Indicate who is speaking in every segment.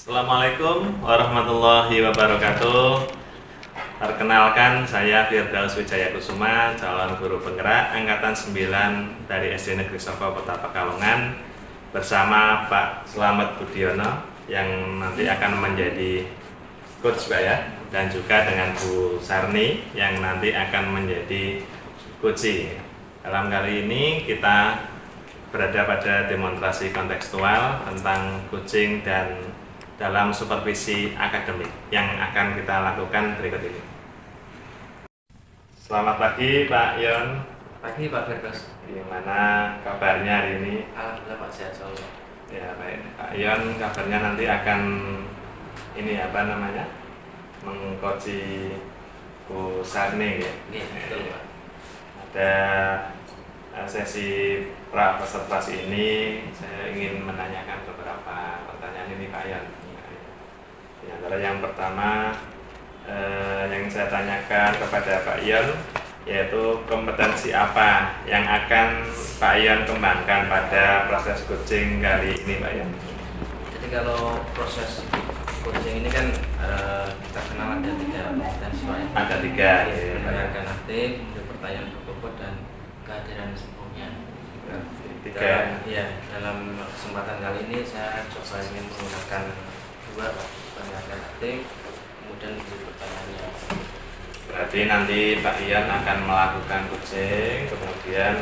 Speaker 1: Assalamualaikum warahmatullahi wabarakatuh. Perkenalkan, saya Firdaus Wijaya Kusuma, calon guru penggerak Angkatan 9 dari SD Negeri Soko Kota Pekalongan, bersama Pak Slamet Budiono yang nanti akan menjadi coach Pak ya, dan juga dengan Bu Sarni yang nanti akan menjadi coaching. Dalam kali ini kita berada pada demonstrasi kontekstual tentang coaching dan dalam supervisi akademik yang akan kita lakukan berikut ini. Selamat pagi Pak Yon.
Speaker 2: Pagi Pak Firdaus.
Speaker 1: Gimana kabarnya hari ini?
Speaker 2: Alhamdulillah Pak, sehat selalu.
Speaker 1: Ya baik. Pak Yon kabarnya nanti akan mengcoachi Bu Sarni ya.
Speaker 2: Iya, betul Pak.
Speaker 1: Ada sesi pra-observasi ini saya ingin menanyakan beberapa pertanyaan ini Pak Yon. Di antara yang pertama yang saya tanyakan kepada Pak Yon, yaitu kompetensi apa yang akan Pak Yon kembangkan pada proses coaching kali ini Pak Yon?
Speaker 2: Jadi kalau proses coaching ini kan kita kenal ada 3 kompetensi Pak.
Speaker 1: Ada 3 ya.
Speaker 2: Mendengarkan aktif, kemudian pertanyaan berbobot, dan kehadiran sempurna. Dalam kesempatan kali ini saya coba ingin menggunakan 2 Pak. Mendengarkan aktif, kemudian pertanyaannya.
Speaker 1: Berarti nanti Pak Ian akan melakukan coaching, kemudian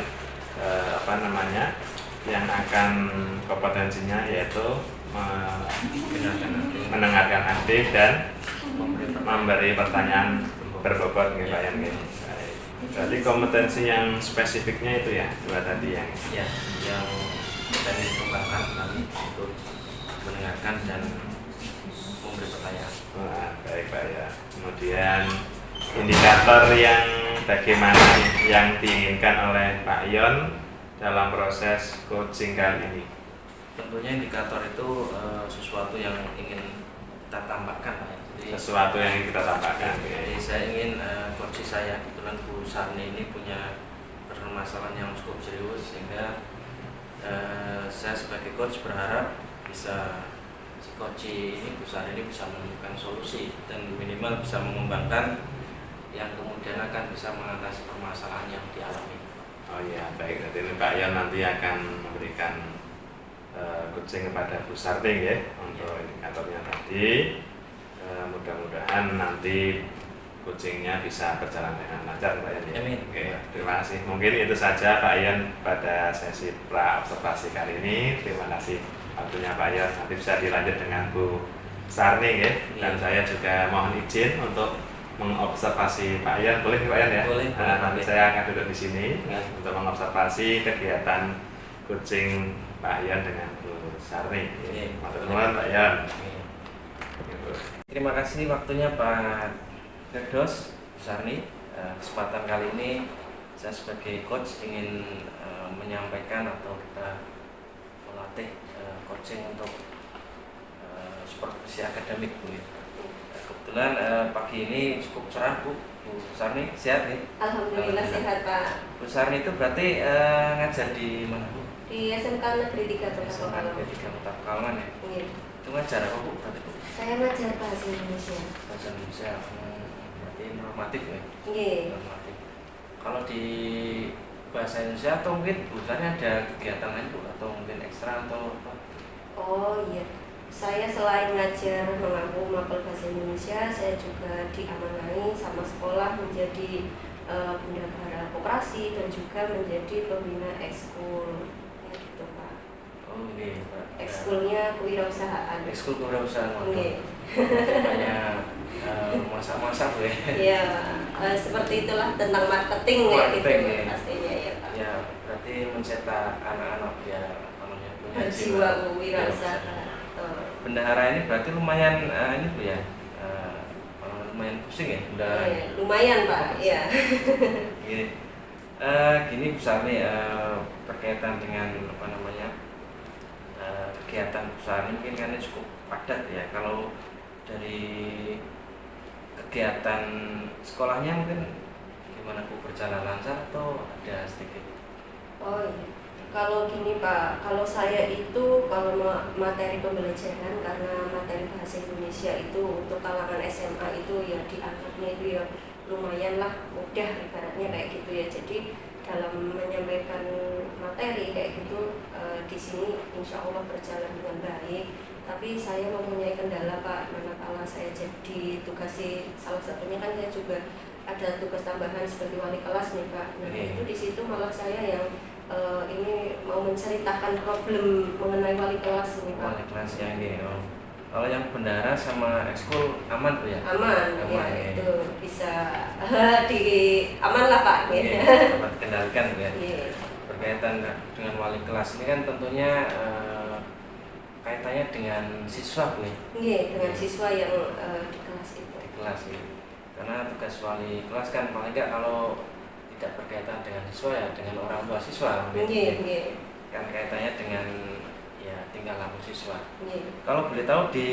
Speaker 1: yang akan kompetensinya yaitu mendengarkan aktif dan memberi pertanyaan berbobot gitu Pak Ian. Berarti kompetensi yang spesifiknya itu ya 2 tadi yang
Speaker 2: kita ingin kembangkan kami untuk mendengarkan dan memberi pertanyaan.
Speaker 1: Wah, baik Pak ya. Kemudian indikator yang bagaimana yang diinginkan oleh Pak Yon dalam proses coaching kali ini?
Speaker 2: Tentunya indikator itu sesuatu yang ingin kita tambahkan Pak. Jadi,
Speaker 1: sesuatu yang kita tambahkan.
Speaker 2: Jadi saya ingin coach saya, kebetulan Bu Sarni ini punya permasalahan yang cukup serius, sehingga saya sebagai coach berharap bisa si coach ini, Bu Sarni ini, bisa menemukan solusi dan minimal bisa mengembangkan yang kemudian akan bisa mengatasi permasalahan yang dialami.
Speaker 1: Oh iya, baik. Nanti Pak Yon nanti akan memberikan coaching kepada Bu Sarni ya untuk indikatornya tadi. Mudah-mudahan nanti coachingnya bisa berjalan dengan lancar Pak Yon ya.
Speaker 2: Amin.
Speaker 1: Oke, terima kasih. Mungkin itu saja Pak Yon pada sesi pra-observasi kali ini. Terima kasih waktunya Pak Yon. Nanti bisa dilanjut dengan Bu Sarni ya. Dan saya juga mohon izin untuk mengobservasi Pak Yon. Boleh Pak Yon ya?
Speaker 2: Boleh.
Speaker 1: Nanti saya akan duduk di sini untuk mengobservasi kegiatan coaching Pak Yon dengan Bu Sarni. Teman-teman Pak Yon.
Speaker 2: Terima kasih waktunya Pak Firdaus, Bu Sarni. Kesempatan kali ini saya sebagai coach ingin menyampaikan atau kita melatih coaching untuk supervisi akademik Bu. Kebetulan pagi ini cukup cerah Bu Sarni, sehat nih?
Speaker 3: Alhamdulillah sehat Pak.
Speaker 2: Bu Sarni itu berarti ngajar di mana Bu?
Speaker 3: Di SMK Negeri 3 Kota Pekalongan.
Speaker 2: Negeri 3 Kota Pekalongan ya?
Speaker 3: Iya.
Speaker 2: Itu ngajar apa Bu berarti Bu?
Speaker 3: Saya ngajar bahasa Indonesia.
Speaker 2: Bahasa Indonesia, berarti normatif ya?
Speaker 3: Iya.
Speaker 2: Normatif. Kalau di bahasa Indonesia atau mungkin Bu Sarni ada kegiatan lain Bu, atau mungkin ekstra atau apa?
Speaker 3: Oh iya. Saya selain ngajar mengaku mapel bahasa Indonesia, saya juga diamanai sama sekolah menjadi bendahara koperasi dan juga menjadi pembina ekskul. Ya gitu Pak.
Speaker 2: Oh ini Pak.
Speaker 3: Ekskulnya kewirausahaan.
Speaker 2: Ekskul kewirausahaan.
Speaker 3: Oke.
Speaker 2: Banyak masak-masak Bu ya.
Speaker 3: Iya, seperti itulah tentang marketing ya gitu
Speaker 2: ya.
Speaker 3: pastinya ya Pak.
Speaker 2: Ya, berarti mencetak anak-anak ya namanya punya
Speaker 3: Berjiwa kewirausahaan.
Speaker 2: Bendahara ini berarti lumayan ini Bu ya. Lumayan pusing ya bendahara.
Speaker 3: Iya, lumayan Pak, iya.
Speaker 2: Gini Bu Sarni, berkaitan dengan kegiatan Bu Sarni mungkin kan cukup padat ya. Kalau dari kegiatan sekolahnya mungkin gimana Bu, berjalan lancar atau ada sedikit?
Speaker 3: Oh iya. Kalau gini Pak, kalau saya itu kalau materi pembelajaran karena materi bahasa Indonesia itu untuk kalangan SMA itu ya dianggapnya itu ya lumayan lah mudah ibaratnya kayak gitu ya. Jadi dalam menyampaikan materi kayak gitu di sini insya Allah berjalan dengan baik. Tapi saya mempunyai kendala Pak, manakala saya jadi tugasi, salah satunya kan saya juga ada tugas tambahan sebagai wali kelas nih Pak. Nah itu di situ malah saya yang ini mau menceritakan problem mengenai wali kelas ini Pak.
Speaker 2: Wali kelas yang ini. Kalau yang bendara sama ekskul aman tuh ya?
Speaker 3: Aman ya, itu bisa aman lah Pak.
Speaker 2: Dapat kendalikan ya. Berkaitan dengan wali kelas ini kan tentunya kaitannya dengan siswa nih.
Speaker 3: Iya, dengan siswa yang di kelas itu.
Speaker 2: Di kelas ya. Karena tugas wali kelas kan paling enggak kalau tidak berkaitan dengan siswa ya dengan orang tua siswa.
Speaker 3: Iya.
Speaker 2: Kan kaitannya dengan ya tingkah laku siswa.
Speaker 3: Iya.
Speaker 2: Kalau boleh tahu di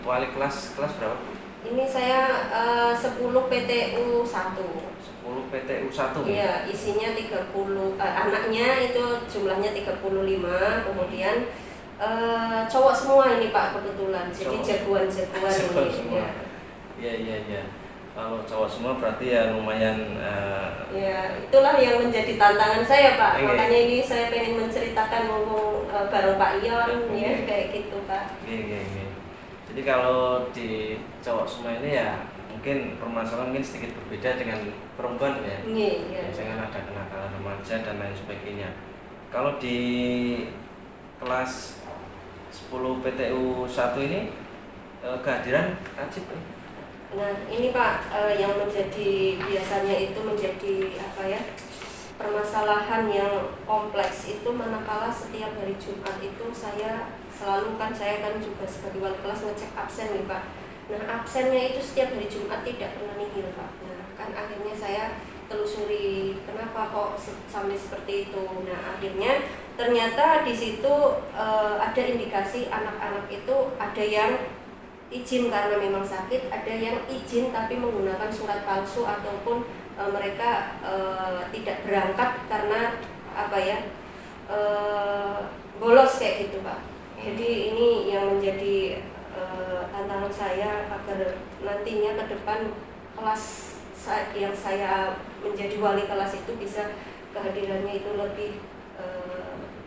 Speaker 2: wali kelas berapa Bu?
Speaker 3: Ini saya 10 PTU 1.
Speaker 2: 10 PTU 1.
Speaker 3: Iya, isinya 30 anaknya itu jumlahnya 35, kemudian cowok semua ini Pak kebetulan. Jadi jagoan-jagoan ini.
Speaker 2: Iya. Kalau cowok semua berarti ya lumayan.
Speaker 3: Ya, itulah yang menjadi tantangan saya Pak.
Speaker 2: Iya.
Speaker 3: Makanya ini saya pengen menceritakan ngomong bareng Pak Ion ya kayak gitu Pak.
Speaker 2: Iya. Jadi kalau di cowok semua ini ya mungkin permasalahan mungkin sedikit berbeda dengan perempuan ya.
Speaker 3: Iya.
Speaker 2: Biasanya ada kenakalan remaja dan lain sebagainya. Kalau di kelas 10 PTU 1 ini kehadiran wajib.
Speaker 3: Nah ini Pak yang menjadi biasanya itu menjadi apa ya permasalahan yang kompleks itu manakala setiap hari Jumat itu saya kan juga sebagai wali kelas ngecek absen nih Pak. Nah absennya itu setiap hari Jumat tidak pernah nihil Pak. Nah kan akhirnya saya telusuri kenapa kok sampai seperti itu. Nah akhirnya ternyata di situ ada indikasi anak-anak itu ada yang izin karena memang sakit, ada yang izin tapi menggunakan surat palsu ataupun mereka tidak berangkat karena apa ya bolos kayak gitu Pak. Jadi ini yang menjadi tantangan saya agar nantinya ke depan kelas yang saya menjadi wali kelas itu bisa kehadirannya itu lebih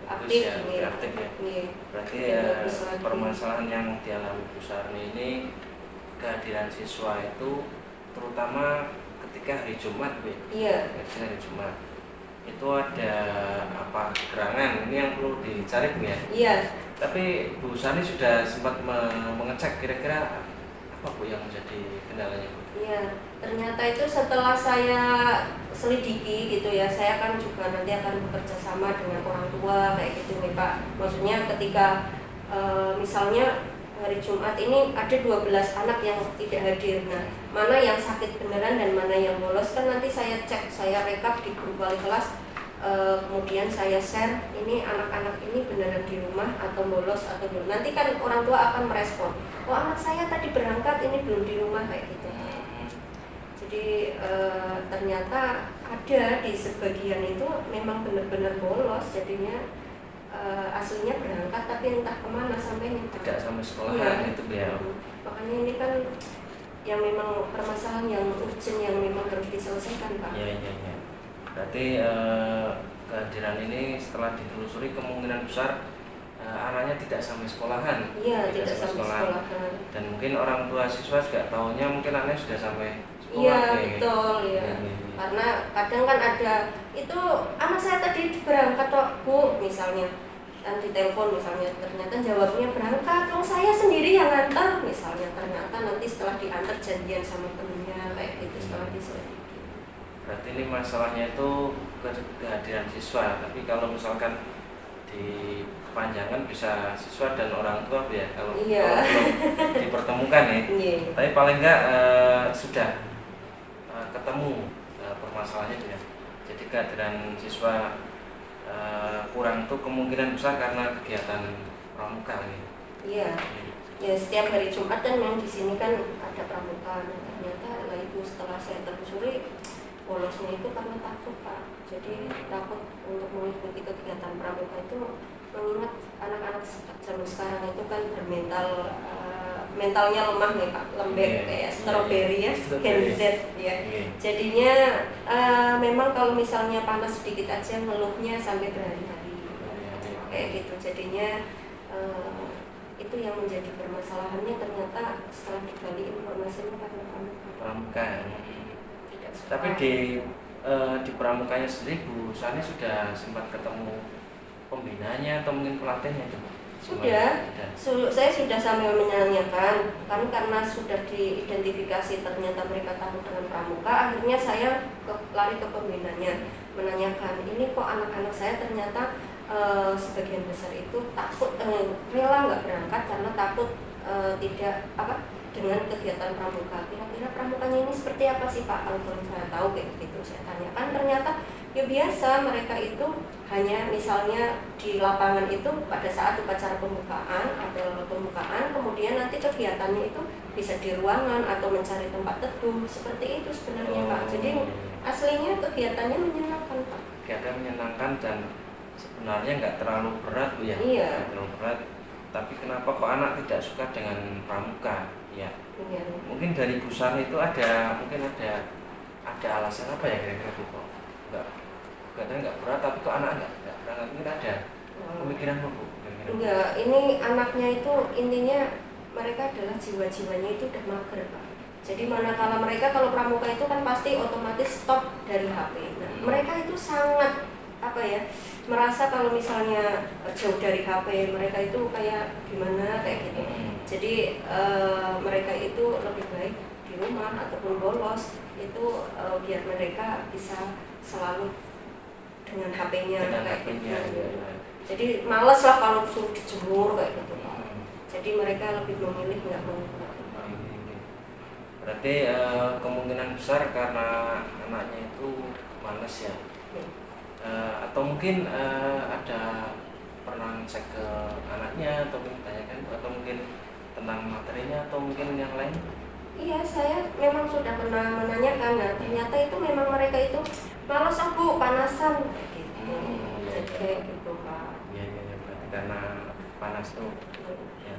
Speaker 3: aktif
Speaker 2: ya,
Speaker 3: nih.
Speaker 2: aktif ya.
Speaker 3: Nih.
Speaker 2: Berarti ya permasalahan yang dialami Bu Sarni ini kehadiran siswa itu terutama ketika hari Jumat Bu.
Speaker 3: Iya.
Speaker 2: Hari Jumat itu ada apa gerangan ini yang perlu dicari Bu ya.
Speaker 3: Iya.
Speaker 2: Tapi Bu Sarni sudah sempat mengecek kira-kira apa Bu yang menjadi kendalanya Bu?
Speaker 3: Iya, ternyata itu setelah saya selidiki gitu ya, saya kan juga nanti akan bekerja sama dengan orang tua kayak gitu nih Pak. Maksudnya ketika misalnya hari Jumat ini ada 12 anak yang tidak hadir. Nah, mana yang sakit beneran dan mana yang bolos kan nanti saya cek, saya rekap di grup wali kelas. Kemudian saya share ini anak-anak ini beneran di rumah atau bolos atau belum. Nanti kan orang tua akan merespon, oh anak saya tadi berangkat ini belum di rumah kayak gitu. Jadi ternyata ada di sebagian itu memang benar-benar bolos, jadinya aslinya berangkat tapi entah kemana sampainya
Speaker 2: tidak sampai sekolahan itu ya.
Speaker 3: Makanya ini kan yang memang permasalahan yang urgent yang memang harus diselesaikan Pak.
Speaker 2: Iya. Berarti kehadiran ini setelah ditelusuri kemungkinan besar anaknya tidak sampai sekolahan.
Speaker 3: Iya, tidak sampai sekolahan.
Speaker 2: Dan mungkin orang tua siswa juga tahunya mungkin anaknya sudah sampai sekolah.
Speaker 3: Iya, betul ya. Karena kadang kan ada itu anak saya tadi berangkat kok Bu misalnya. Dan ditelepon misalnya ternyata jawabnya berangkat, saya sendiri yang ngantar misalnya, ternyata nanti setelah diantar janjian sama temennya kayak gitu setelah diselidiki.
Speaker 2: Berarti ini masalahnya itu kehadiran siswa, tapi kalau misalkan dipanjangkan bisa siswa dan orang tua ya kalau belum dipertemukan ya. Tapi paling enggak sudah ketemu permasalahannya ya. Jadi kehadiran siswa kurang itu kemungkinan besar karena kegiatan pramuka ini.
Speaker 3: Iya. Ya setiap hari Jumat kan memang di sini kan ada pramuka. Ternyata ibu setelah saya telusuri bolosnya itu karena takut Pak. Jadi takut untuk mengikuti kegiatan pramuka itu mengingat anak-anak zaman sekarang itu kan bermental mentalnya lemah nih Pak, lembek kayak stroberi ya, Gen Z ya. Jadinya memang kalau misalnya panas sedikit aja ngeluhnya sampai berhari-hari kayak gitu. Jadinya itu yang menjadi permasalahannya, ternyata setelah digali informasinya karena
Speaker 2: pramuka.
Speaker 3: Tidak suka.
Speaker 2: Tapi di pramukanya sendiri Bu Sani sudah sempat ketemu pembinanya atau mungkin pelatihnya itu?
Speaker 3: Saya sudah sampai menanyakan, kan karena sudah diidentifikasi ternyata mereka takut dengan pramuka, akhirnya saya lari ke pembinanya menanyakan, ini kok anak-anak saya ternyata sebagian besar itu takut, rela nggak berangkat karena takut tidak dengan kegiatan pramuka. Kira-kira pramukanya ini seperti apa sih Pak? Kalau saya tahu kayak gitu, saya tanyakan, ternyata ya biasa, mereka itu hanya misalnya di lapangan itu pada saat upacara pembukaan, kemudian nanti kegiatannya itu bisa di ruangan atau mencari tempat teduh, seperti itu sebenarnya Pak. Jadi aslinya kegiatannya menyenangkan Pak.
Speaker 2: Kegiatan menyenangkan dan sebenarnya nggak terlalu berat Bu ya?
Speaker 3: Iya.
Speaker 2: Nggak terlalu berat. Tapi kenapa kok anak tidak suka dengan pramuka? Ya.
Speaker 3: Iya.
Speaker 2: Mungkin dari Bu Sani itu ada alasan apa ya kira-kira Bu? Kadang nggak berat, tapi kok anak nggak berangkat, mungkin ada pemikiran Bu?
Speaker 3: Enggak, ini anaknya itu intinya mereka adalah jiwa-jiwanya itu udah mager Pak. Jadi manakala mereka kalau pramuka itu kan pasti otomatis stop dari HP. Nah, mereka itu sangat merasa kalau misalnya jauh dari HP, mereka itu kayak gimana kayak gitu. Jadi mereka itu lebih baik di rumah ataupun bolos itu biar mereka bisa selalu dengan HP-nya kayak gitu. Jadi males lah kalau suruh dijemur kayak gitu Pak. Jadi mereka lebih memilih nggak mau.
Speaker 2: Berarti kemungkinan besar karena anaknya itu males ya. Atau mungkin ada pernah cek ke anaknya atau mungkin tanyakan atau mungkin tentang materinya atau mungkin yang lain?
Speaker 3: Iya, saya memang sudah pernah menanyakan. Nah, ternyata itu memang mereka itu malas Bu, panasan kayak gitu. Jadi kayak gitu Pak.
Speaker 2: Iya, berarti karena panas tuh. Ya.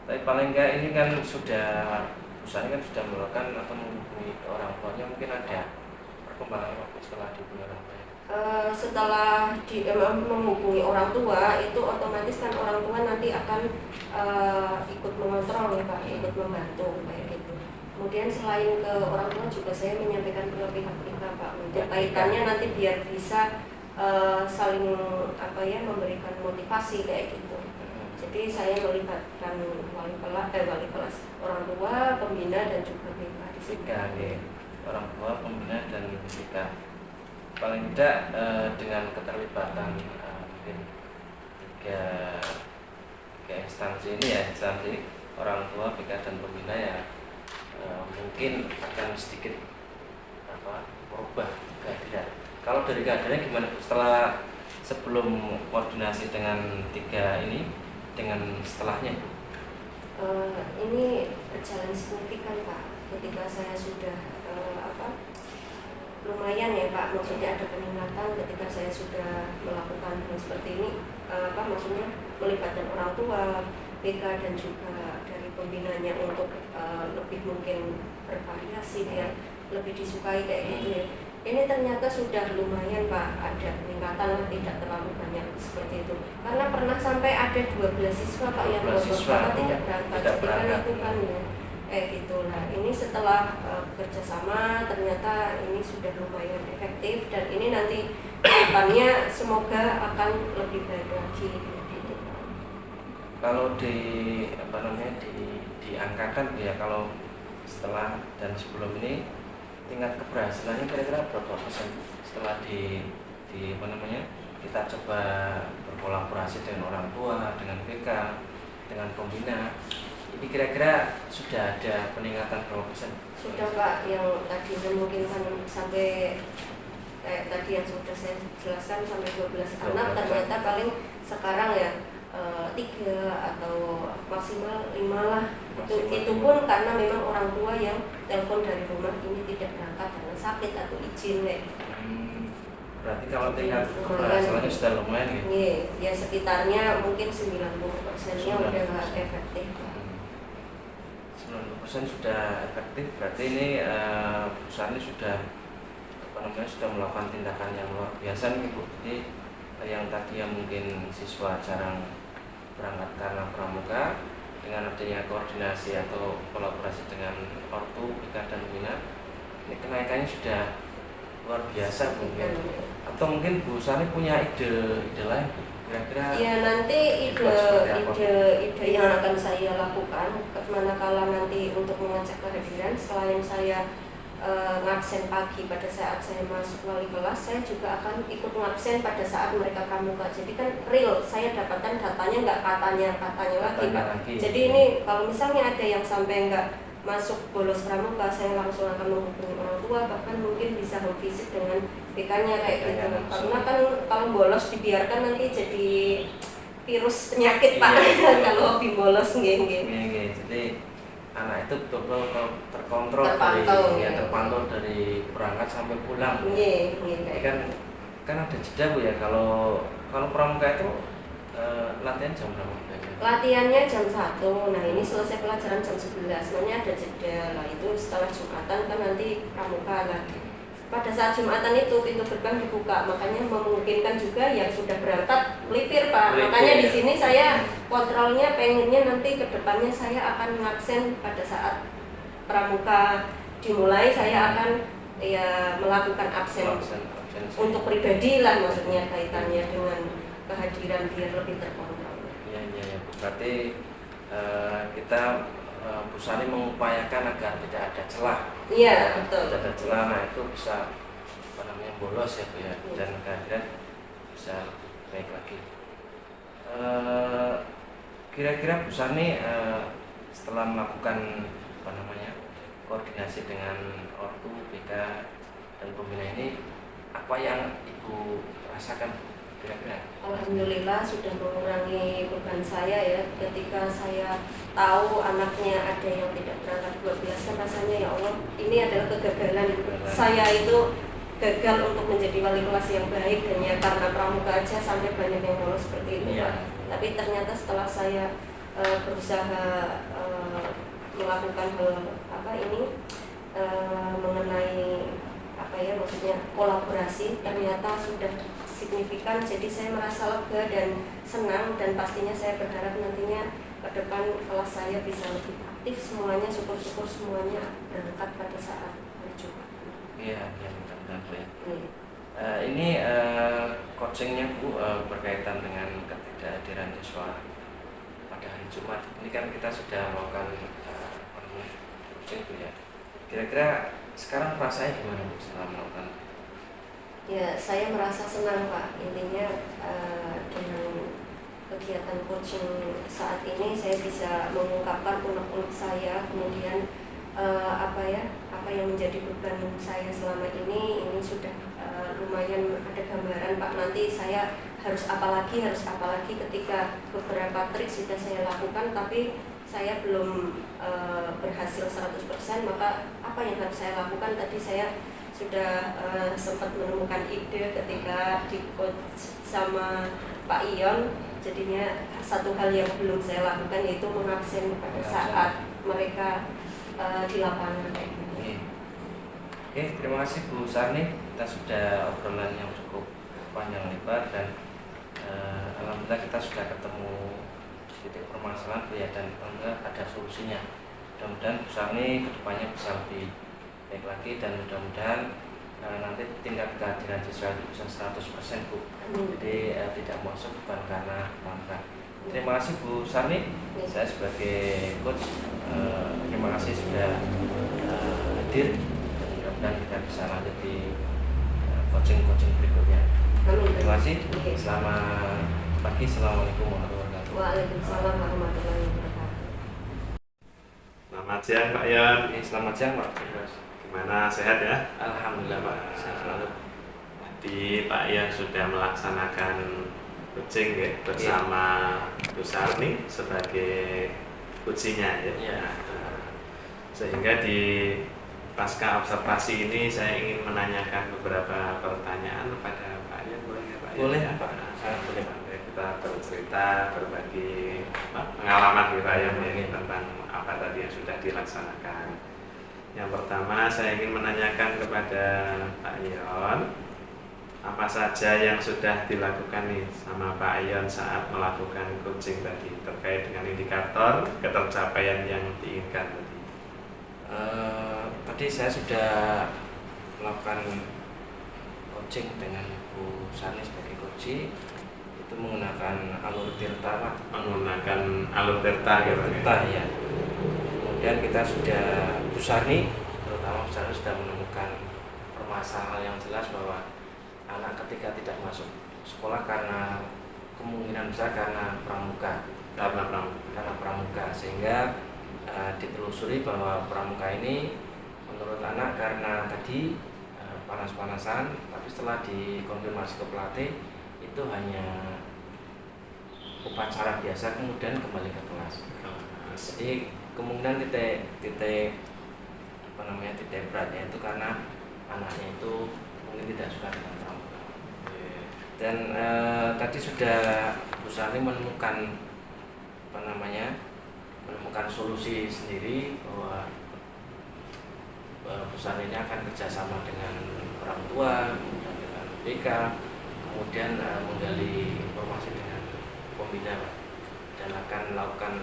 Speaker 2: Tapi paling enggak ini kan perusahaan kan sudah melakukan atau menghubungi ke orang tuanya, mungkin ada perkembangan waktu setelah dihubungi orang tua.
Speaker 3: Setelah menghubungi orang tua itu otomatis kan orang tua nanti akan ikut mengontrol ya Pak, ikut membantu kayak gitu. Kemudian selain ke orang tua juga saya menyampaikan ke pihak-pihak Pak untuk kaitannya nanti biar bisa saling memberikan motivasi kayak gitu. Jadi saya melibatkan wali kelas, orang tua, pembina dan juga BK di sini.
Speaker 2: Orang tua, pembina dan BK. Paling tidak dengan keterlibatan mungkin tiga instansi ini ya, instansi orang tua, BK dan pembina ya, mungkin akan sedikit merubah kehadiran. Kalau dari kehadirannya gimana sebelum koordinasi dengan tiga ini dengan setelahnya Bu?
Speaker 3: Ini berjalan signifikan Pak. Ketika saya sudah lumayan ya Pak, maksudnya ada peningkatan ketika saya sudah melakukan hal seperti ini, maksudnya melibatkan orang tua, BK dan juga dari pembinanya untuk lebih mungkin bervariasi ya, lebih disukai kayak gitu ya. Ini ternyata sudah lumayan Pak, ada peningkatan lah, tidak terlalu banyak seperti itu. Karena pernah sampai ada 12 siswa Pak yang tidak berangkat, jadi itu kan ya. Gitu. Nah, ini setelah kerjasama ternyata ini sudah lumayan efektif dan ini nanti depannya semoga akan lebih baik lagi.
Speaker 2: Kalau diangkakan ya, kalau setelah dan sebelum ini tingkat keberhasilannya kira-kira berapa persen setelah kita coba berkolaborasi dengan orang tua, dengan BK, dengan pembina. Ini kira-kira sudah ada peningkatan berapa persen?
Speaker 3: Sudah Pak, yang tadi memungkinkan sampai tadi yang sudah saya jelaskan sampai 12 anak, ternyata paling sekarang ya 3 atau maksimal 5 lah. Itu pun karena memang orang tua yang telepon dari rumah ini tidak berangkat karena sakit atau izin kayak gitu.
Speaker 2: Berarti kalau tingkat keberhasilannya sudah lumayan gitu?
Speaker 3: Iya, ya sekitarnya mungkin 90%-nya udah efektif.
Speaker 2: 90% sudah efektif, berarti ini Bu Sarni sudah sudah melakukan tindakan yang luar biasa nih Bu. Jadi yang tadi yang mungkin siswa jarang berangkat karena pramuka, dengan adanya koordinasi atau kolaborasi dengan ortu, BK dan Bina, ini kenaikannya sudah luar biasa mungkin. Atau mungkin Bu Sarni punya ide lain Bu? Kira-kira
Speaker 3: ya nanti ide yang akan saya lakukan manakala nanti untuk mengajak kehadiran, selain saya ngabsen pagi pada saat saya masuk wali kelas, saya juga akan ikut ngabsen pada saat mereka pramuka. Jadi kan real, saya dapatkan datanya, nggak katanya lagi Pak. Jadi ini kalau misalnya ada yang sampai nggak masuk bolos pramuka, saya langsung akan menghubungi orang tua, bahkan mungkin bisa home visit dengan BK-nya kayak gitu. Karena kan kalau bolos dibiarkan nanti jadi virus penyakit Pak. Kalau hobi bolos nggih.
Speaker 2: Jadi anak itu betul-betul terkontrol, terpantau dari berangkat sampai pulang.
Speaker 3: Iya.
Speaker 2: Jadi kan ada jeda Bu ya, kalau pramuka itu latihan jam berapa?
Speaker 3: Latihannya jam 1, nah ini selesai pelajaran jam 11, namanya ada jeda lah, itu setelah Jumatan kan nanti pramuka lagi. Pada saat Jumatan itu pintu gerbang dibuka, makanya memungkinkan juga yang sudah berangkat melipir Pak. Makanya di sini saya kontrolnya pengennya nanti ke depannya saya akan ngabsen pada saat pramuka dimulai, saya akan ya melakukan absen untuk pribadi lah, maksudnya kaitannya dengan kehadiran biar lebih terkontrol.
Speaker 2: Iya, berarti kita Bu Sarni mengupayakan agar tidak ada celah.
Speaker 3: Iya, betul.
Speaker 2: Tidak ada celah, nah itu bisa bolos ya Bu ya, dan kehadiran bisa baik lagi. Kira-kira Bu Sarni setelah melakukan koordinasi dengan ortu, BK dan pembina ini, apa yang Ibu rasakan kira-kira?
Speaker 3: Alhamdulillah sudah mengurangi beban saya ya. Ketika saya tahu anaknya ada yang tidak berangkat 12, kan rasanya ya Allah, ini adalah kegagalan. Saya itu gagal untuk menjadi wali kelas yang baik, dan ya karena pramuka aja sampai banyak yang lolos seperti itu Pak. Tapi ternyata setelah saya berusaha melakukan mengenai maksudnya kolaborasi, ternyata sudah signifikan. Jadi saya merasa lega dan senang, dan pastinya saya berharap nantinya ke depan kelas saya bisa lebih aktif semuanya, syukur-syukur semuanya berangkat pada saat Jumat.
Speaker 2: Iya, mudah-mudahan Bu ya. Ini coachingnya Bu berkaitan dengan ketidakhadiran siswa pada hari Jumat. Ini kan kita sudah melakukan coaching Bu ya. Kira-kira sekarang rasanya gimana Bu setelah melakukan?
Speaker 3: Ya, saya merasa senang Pak. Intinya dengan kegiatan coaching saat ini saya bisa mengungkapkan unek-unek saya, kemudian apa yang menjadi beban saya selama ini sudah lumayan ada gambaran Pak. Nanti saya harus apa lagi ketika beberapa trik sudah saya lakukan tapi saya belum berhasil 100%, maka apa yang harus saya lakukan? Tadi saya sudah sempat menemukan ide ketika di coach sama Pak Ion. Jadinya satu hal yang belum saya lakukan yaitu mengabsen pada saat mereka di lapangan.
Speaker 2: Oke, terima kasih Bu Sarni. Kita sudah obrolan yang cukup panjang lebar, dan alhamdulillah kita sudah ketemu titik permasalahan Bu ya, dan alhamdulillah ada solusinya. Mudah-mudahan Bu Sarni kedepannya bisa lebih baik lagi, dan mudah-mudahan nanti tingkat kehadiran siswa itu bisa 100% Bu. Jadi tidak masuk bukan karena bangga. Terima kasih Bu Sarni. Saya sebagai coach terima kasih sudah hadir, dan mudah-mudahan kita bisa lanjut di coaching berikutnya. Terima kasih. Selamat pagi. Assalamualaikum warahmatullahi wabarakatuh.
Speaker 3: Waalaikumsalam warahmatullahi wabarakatuh.
Speaker 1: Selamat siang Pak Yon.
Speaker 2: Selamat siang Pak.
Speaker 1: Gimana, sehat ya?
Speaker 2: Alhamdulillah Pak, sehat selalu.
Speaker 1: Tadi Pak Yon sudah melaksanakan coaching ya, bersama Bu Sarni sebagai coachingnya ya. Sehingga di pasca observasi ini saya ingin menanyakan beberapa pertanyaan kepada Pak Yon, boleh ya Pak?
Speaker 2: Boleh
Speaker 1: ya?
Speaker 2: Pak,
Speaker 1: Saya boleh Pak. kita bercerita, berbagi pengalaman di Pak Yon ini tentang apa tadi yang sudah dilaksanakan. Yang pertama saya ingin menanyakan kepada Pak Yon, apa saja yang sudah dilakukan nih sama Pak Yon saat melakukan coaching tadi terkait dengan indikator ketercapaian yang diinginkan tadi.
Speaker 2: Tadi saya sudah melakukan coaching dengan Bu Sani sebagai coach, itu menggunakan alur Tirta, Pak.
Speaker 1: Menggunakan alur Tirta
Speaker 2: ya. Kemudian kita sudah Bu Sani, terutama Bu Sani sudah menemukan permasalahan yang jelas bahwa anak ketika tidak masuk sekolah karena kemungkinan besar karena pramuka, sehingga ditelusuri bahwa pramuka ini menurut anak karena tadi panas-panasan, tapi setelah dikonfirmasi ke pelatih itu hanya upacara biasa, kemudian kembali ke kelas. Jadi kemungkinan titik beratnya itu karena anaknya itu mungkin tidak suka dengan pramuka. Dan tadi sudah Bu Sani menemukan solusi sendiri bahwa Bu Sani ini akan kerjasama dengan orang tua, dengan BK, kemudian menggali informasi dengan pembina, dan akan melakukan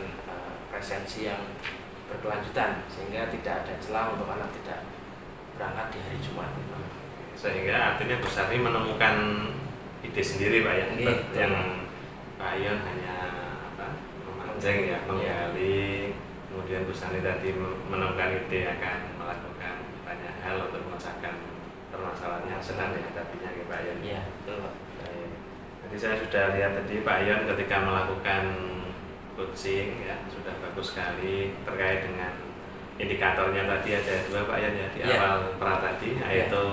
Speaker 2: presensi yang berkelanjutan sehingga tidak ada celah untuk anak tidak berangkat di hari Jumat.
Speaker 1: Sehingga artinya Bu Sani menemukan ide sendiri Pak ya, yang Pak Yon hanya memancing ya, menggali. Kemudian Bu Sani tadi menemukan ide akan melakukan banyak hal untuk memecahkan permasalahan yang sedang dihadapinya ya Pak Yon.
Speaker 2: Iya, betul Pak.
Speaker 1: Jadi saya sudah lihat tadi Pak Yon ketika melakukan coaching ya, sudah bagus sekali terkait dengan indikatornya tadi ada 2 Pak Yon ya di awal pra tadi, yaitu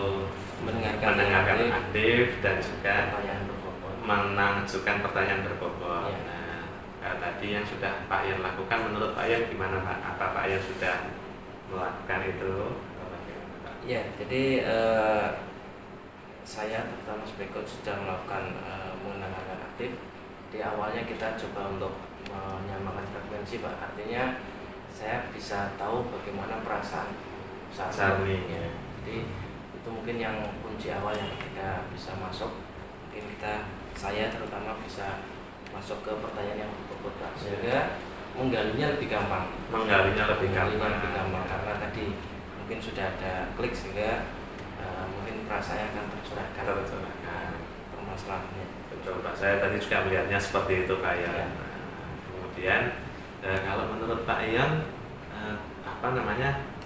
Speaker 1: mendengarkan aktif dan juga mengajukan pertanyaan berbobot. Nah, tadi yang sudah Pak Yon lakukan, menurut Pak Yon gimana Pak? Apa Pak Yon sudah melakukan itu?
Speaker 2: Ya, jadi saya terutama sebagai coach sudah melakukan mendengarkan aktif. Di awalnya kita coba untuk menyamakan frekuensi Pak, artinya saya bisa tahu bagaimana perasaan saat ini. Ya. Jadi itu mungkin yang kunci awal yang ketika bisa masuk, mungkin saya terutama bisa masuk ke pertanyaan yang berbobot Pak, sehingga menggalinya lebih gampang. Karena tadi mungkin sudah ada klik sehingga mungkin perasaannya akan tercurahkan permasalahannya.
Speaker 1: Betul Pak, saya tadi juga melihatnya seperti itu Pak Yon. Kemudian kalau menurut Pak Yon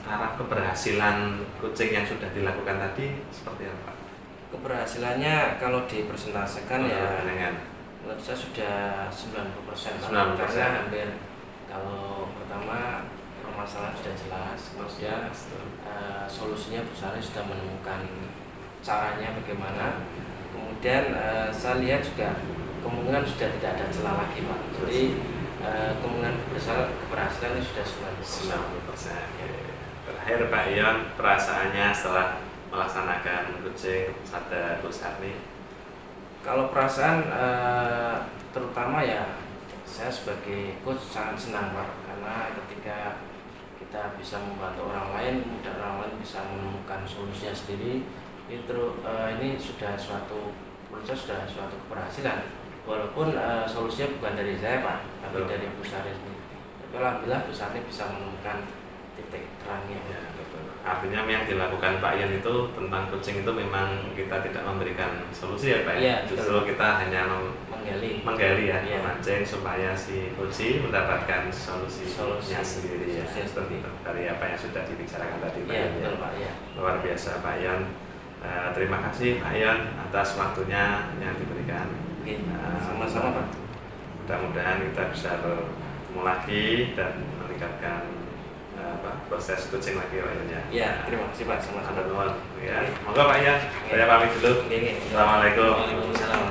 Speaker 1: taraf keberhasilan coaching yang sudah dilakukan tadi seperti apa?
Speaker 2: Keberhasilannya kalau dipresentasikan menurut saya sudah 90%. Karena hampir, kalau pertama permasalahan sudah jelas, kemudian solusinya Bu Sani sudah menemukan caranya bagaimana. Kemudian saya lihat juga kemungkinan sudah tidak ada celah lagi Pak. Jadi kemungkinan keberhasilan sudah 90%.
Speaker 1: Terakhir Pak Yon, perasaannya setelah melaksanakan coaching pada Bu Sani?
Speaker 2: Kalau perasaan terutama ya saya sebagai coach sangat senang Pak, karena ketika kita bisa membantu orang lain, kemudian orang lain bisa menemukan solusinya sendiri, ini sudah suatu keberhasilan. Walaupun solusinya bukan dari saya Pak, tapi dari Bu Sani sendiri. Tapi alhamdulillah Bu Sani bisa menemukan titik terangnya.
Speaker 1: Ya, betul. Artinya yang dilakukan Pak Yon itu tentang coaching itu memang kita tidak memberikan solusi ya Pak ya? Justru kita hanya menggali ya, memancing supaya si coach mendapatkan solusinya sendiri ya, dari apa yang sudah dibicarakan tadi Pak Yon.
Speaker 2: Betul Pak ya.
Speaker 1: Luar biasa Pak Yon. Terima kasih Pak Yon atas waktunya yang diberikan.
Speaker 2: Sama-sama Pak.
Speaker 1: Mudah-mudahan kita bisa bertemu lagi dan meningkatkan proses coaching lagi Pak Yon ya.
Speaker 2: Iya, terima kasih Pak, sama-sama.
Speaker 1: Ya, monggo Pak Yon, saya pamit dulu. Assalamualaikum.
Speaker 2: Waalaikumsalam.